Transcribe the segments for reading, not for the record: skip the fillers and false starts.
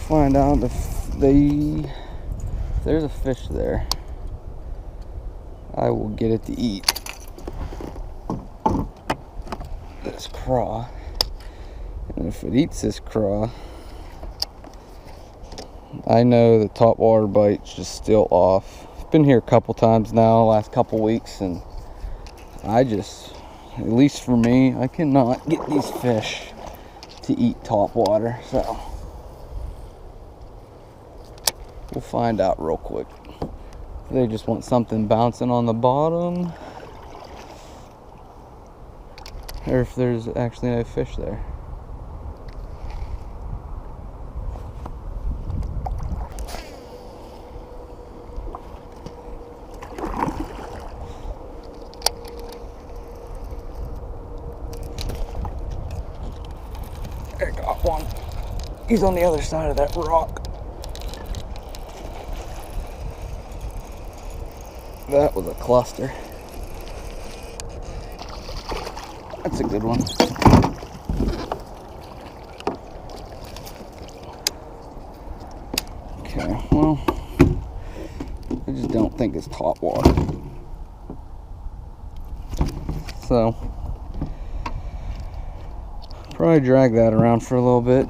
find out if there's a fish there. I will get it to eat this craw, and if it eats this craw, I know the top water bite's just still off. I've been here a couple times now, last couple weeks, and I just, at least for me, I cannot get these fish to eat top water. So we'll find out real quick. They just want something bouncing on the bottom, or if there's actually no fish there. I got one. He's on the other side of that rock. That was a cluster. That's a good one. Okay, well, I just don't think it's top water. So, probably drag that around for a little bit.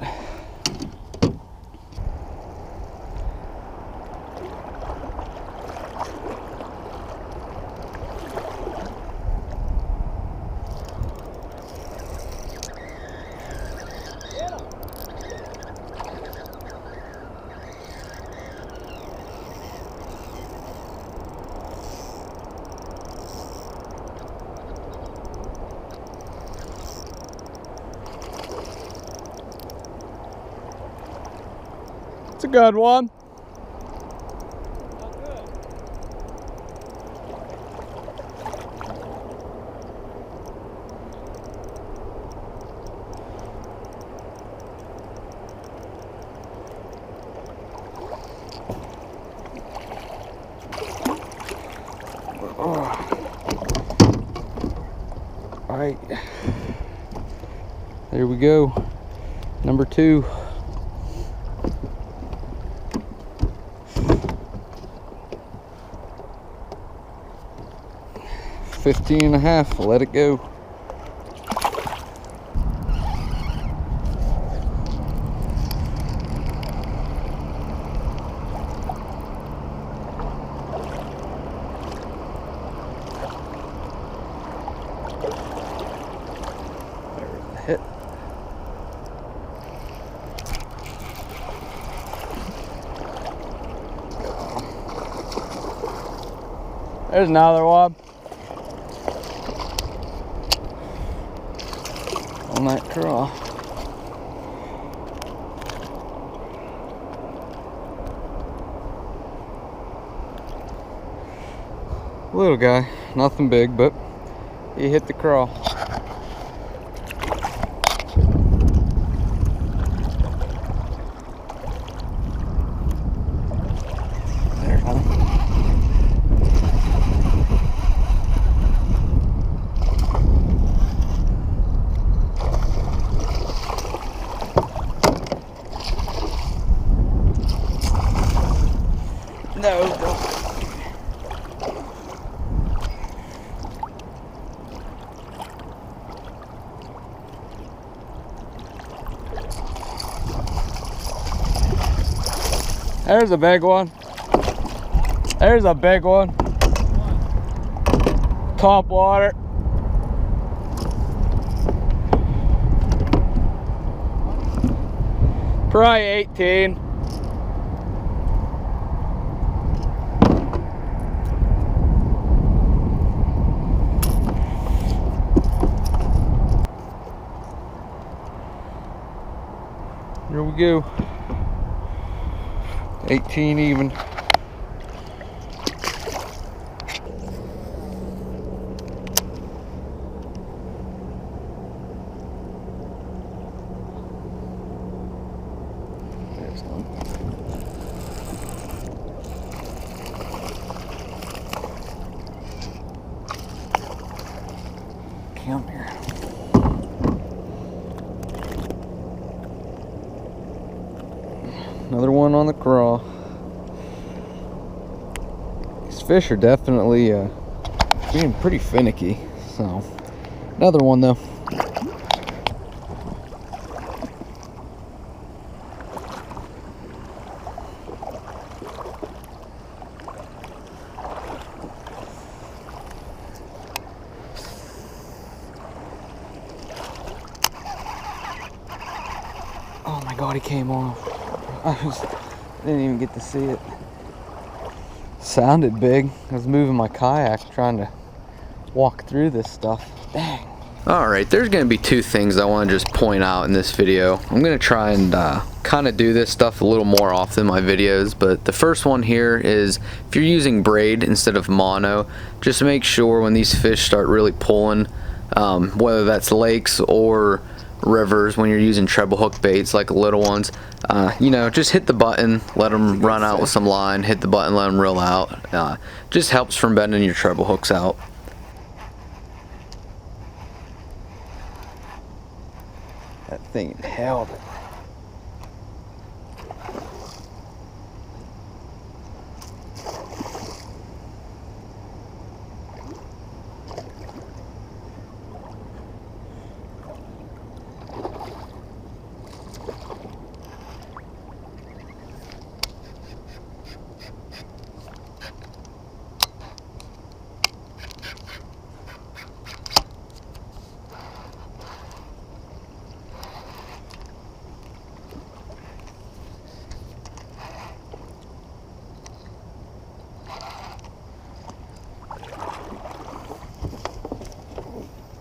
It's a good one. All right, there we go. Number 2. $15.5, let it go. There's the hit. There's another one. On that craw. Little guy, nothing big, but he hit the craw. There's one. No, don't. There's a big one. There's a big one. Top water. Probably 18. Here we go. 18 even. There's one. Come here. Another one on the crawl. These fish are definitely being pretty finicky. So, another one though. Oh my God, he came off. I didn't even get to see it. Sounded big. I was moving my kayak trying to walk through this stuff. Dang. Alright, there's going to be two things I want to just point out in this video. I'm going to try and kind of do this stuff a little more often in my videos, but the first one here is if you're using braid instead of mono, just make sure when these fish start really pulling, whether that's lakes or rivers, when you're using treble hook baits like little ones, you know, just hit the button, let them run out with some line, hit the button, let them reel out. Just helps from bending your treble hooks out. That thing held it.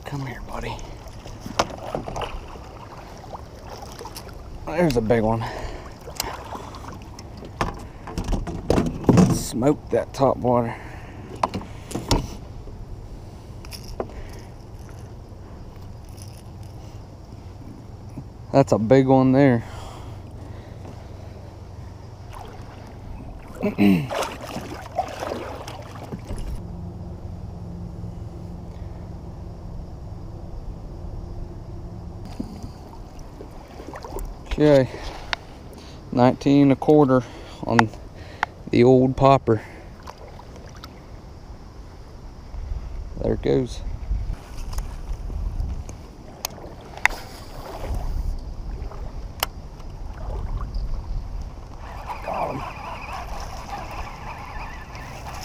Come here, buddy. There's a big one. Smoked that top water. That's a big one there. Okay, 19.25 on the old popper. There it goes. Got him.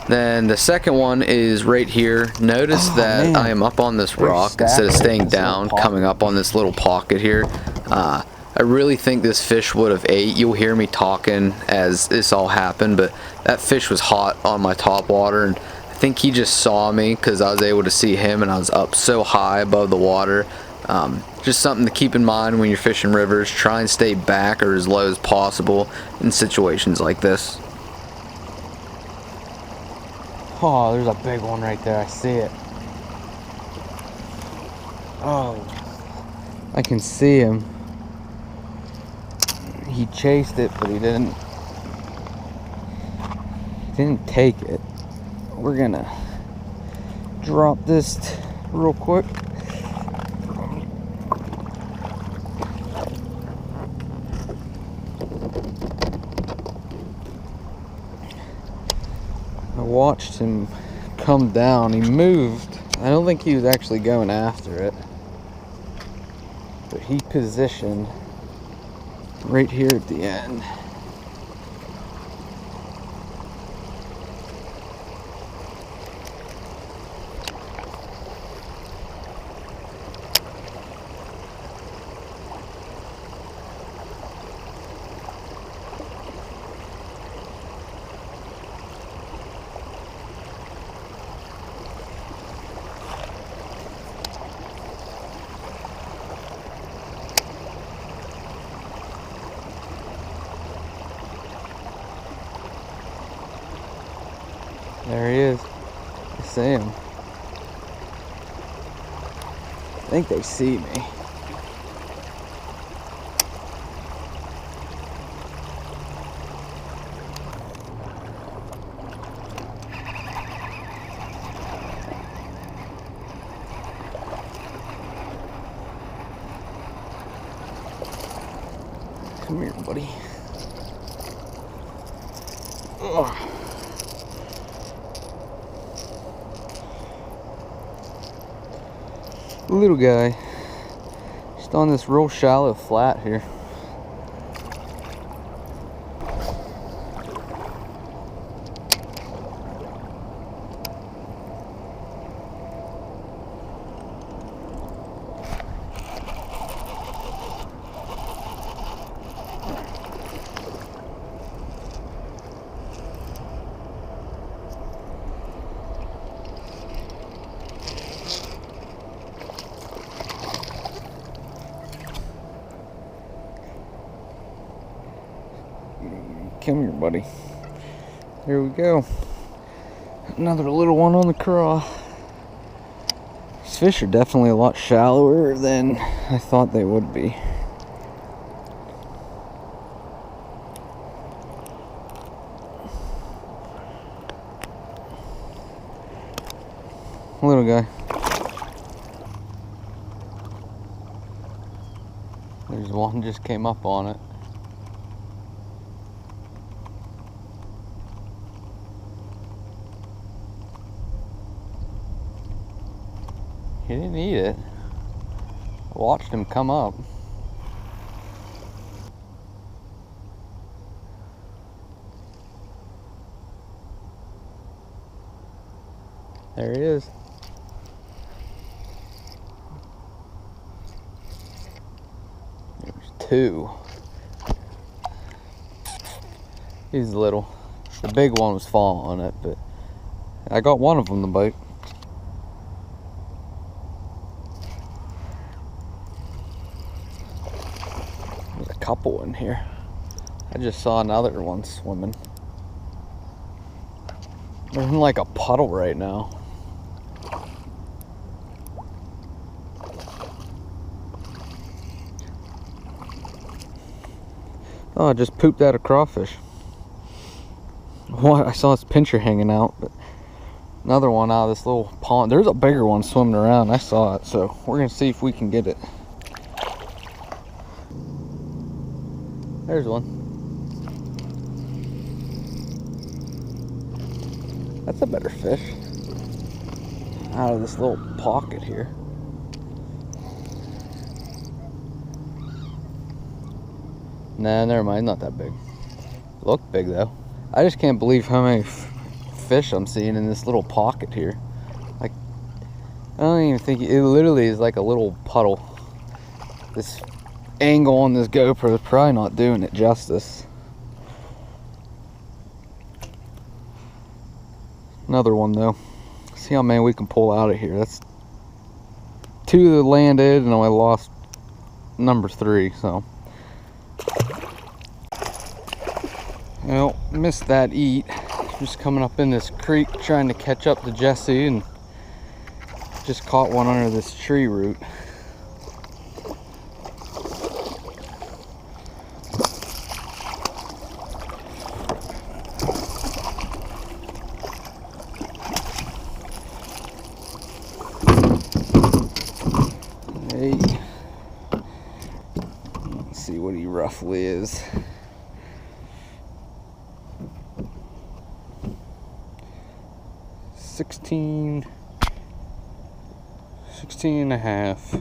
Then the second one is right here. Notice that man, I am up on this rock instead of staying down, coming up on this little pocket here. I really think this fish would have ate. You'll hear me talking as this all happened, but that fish was hot on my top water, and I think he just saw me because I was able to see him and I was up so high above the water. Just something to keep in mind when you're fishing rivers. Try and stay back or as low as possible in situations like this. Oh, there's a big one right there. I see it. Oh, I can see him. He chased it, but he didn't take it. We're gonna drop this real quick. I watched him come down. He moved. I don't think he was actually going after it, but he positioned right here at the end. There he is. I see him. I think they see me. Come here, buddy. Ugh. Little guy, just on this real shallow flat here. Come here, buddy. Here we go. Another little one on the craw. These fish are definitely a lot shallower than I thought they would be. Little guy. There's one just came up on it. He didn't eat it. I watched him come up. There he is. There's two. He's little. The big one was falling on it, but I got one of them to bite. Couple in here. I just saw another one swimming. They're in like a puddle right now. Oh, I just pooped out a crawfish. What? I saw this pincher hanging out, but another one out of this little pond. There's a bigger one swimming around. I saw it, so we're gonna see if we can get it. There's one. That's a better fish. Out of this little pocket here. Nah, never mind, not that big. Looked big though. I just can't believe how many fish I'm seeing in this little pocket here. Like, I don't even think it literally is like a little puddle. This angle on this GoPro is probably not doing it justice. Another one though. See how many we can pull out of here. That's two that landed, and I lost number 3. So, well, missed that eat. Just coming up in this creek trying to catch up to Jesse, and just caught one under this tree root. Let's see what he roughly is. $16 and a half.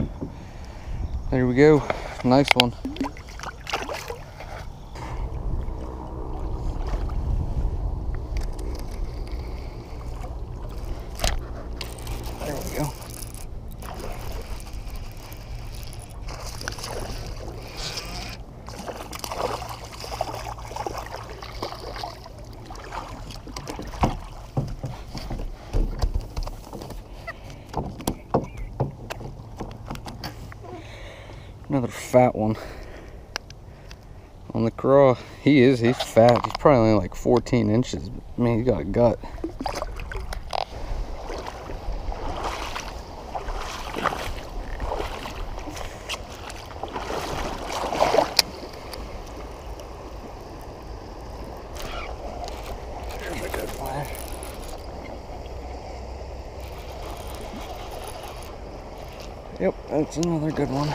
There we go. Nice one. There we go. Another fat one on the craw. He's fat. He's probably only like 14 inches. Man, he's got a gut. There's a good one. Yep, that's another good one.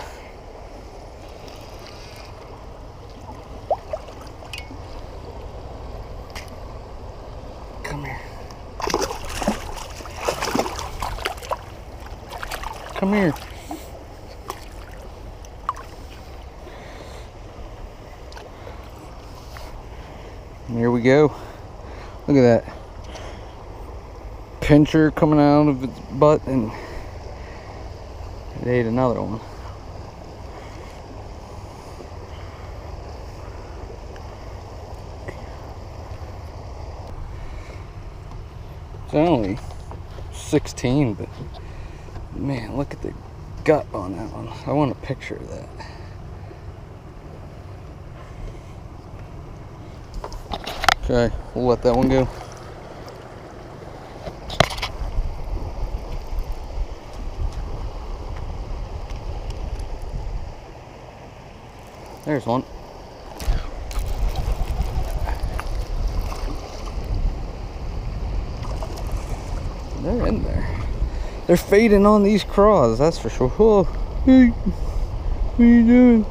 come here. And here we go. Look at that pincher coming out of its butt, and it ate another one. It's only 16, but man, look at the gut on that one. I want a picture of that. Okay, we'll let that one go. There's one. They're in there. They're feeding on these craws, that's for sure. Oh, hey, what are you doing?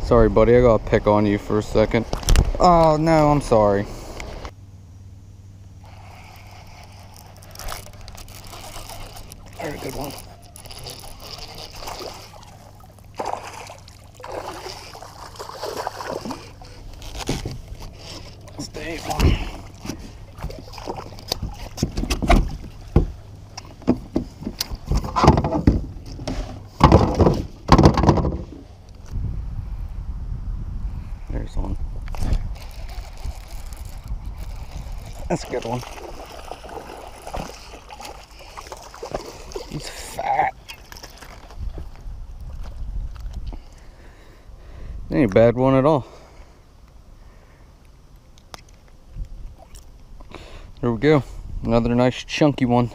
Sorry, buddy, I gotta pick on you for a second. Oh, no, I'm sorry. Very good one. Stay on. There's one. That's a good one. He's fat. Ain't a bad one at all. There we go. Another nice chunky one.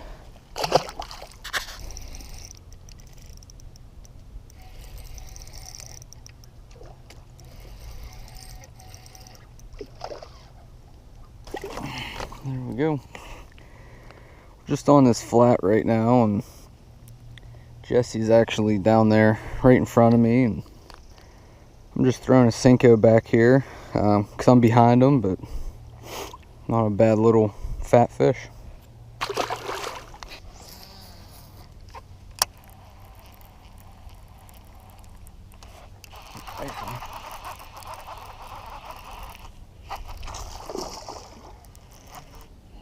There we go. Just on this flat right now, and Jesse's actually down there right in front of me, and I'm just throwing a Cinco back here because I'm behind him, but not a bad little fat fish.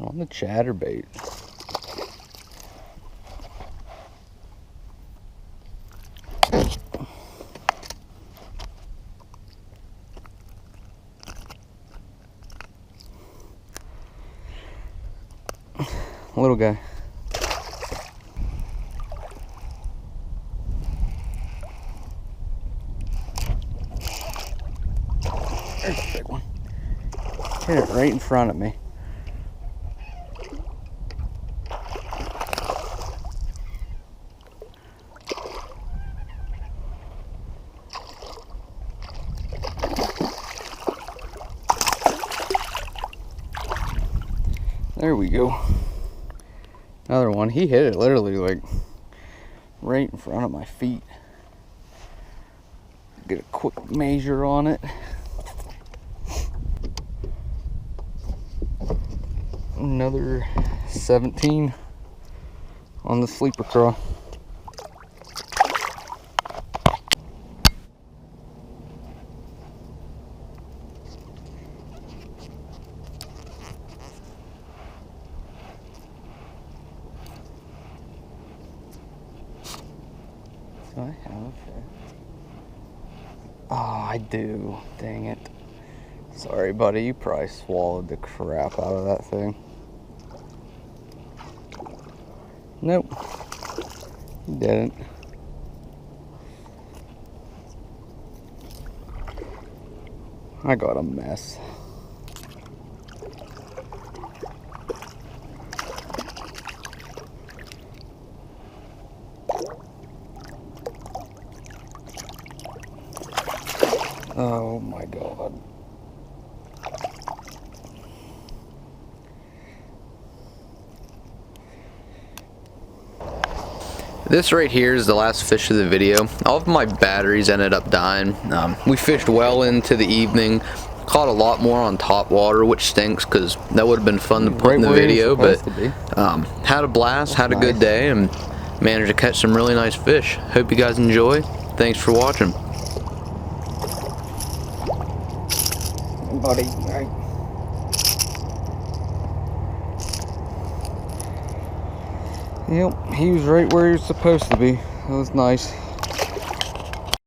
On the chatterbait. Little guy. There's a big one. Hit it right in front of me. There we go. Another one. He hit it literally like right in front of my feet. Get a quick measure on it. Another 17 on the sleeper craw. Do I have a fish? Oh, I do. Dang it. Sorry, buddy. You probably swallowed the crap out of that thing. Nope. You didn't. I got a mess. Oh my God. This right here is the last fish of the video. All of my batteries ended up dying. We fished well into the evening. Caught a lot more on top water, which stinks because that would have been fun to put in the video. But had a blast, had a good day, and managed to catch some really nice fish. Hope you guys enjoy. Thanks for watching. Buddy, right. Yep, he was right where he was supposed to be. That was nice.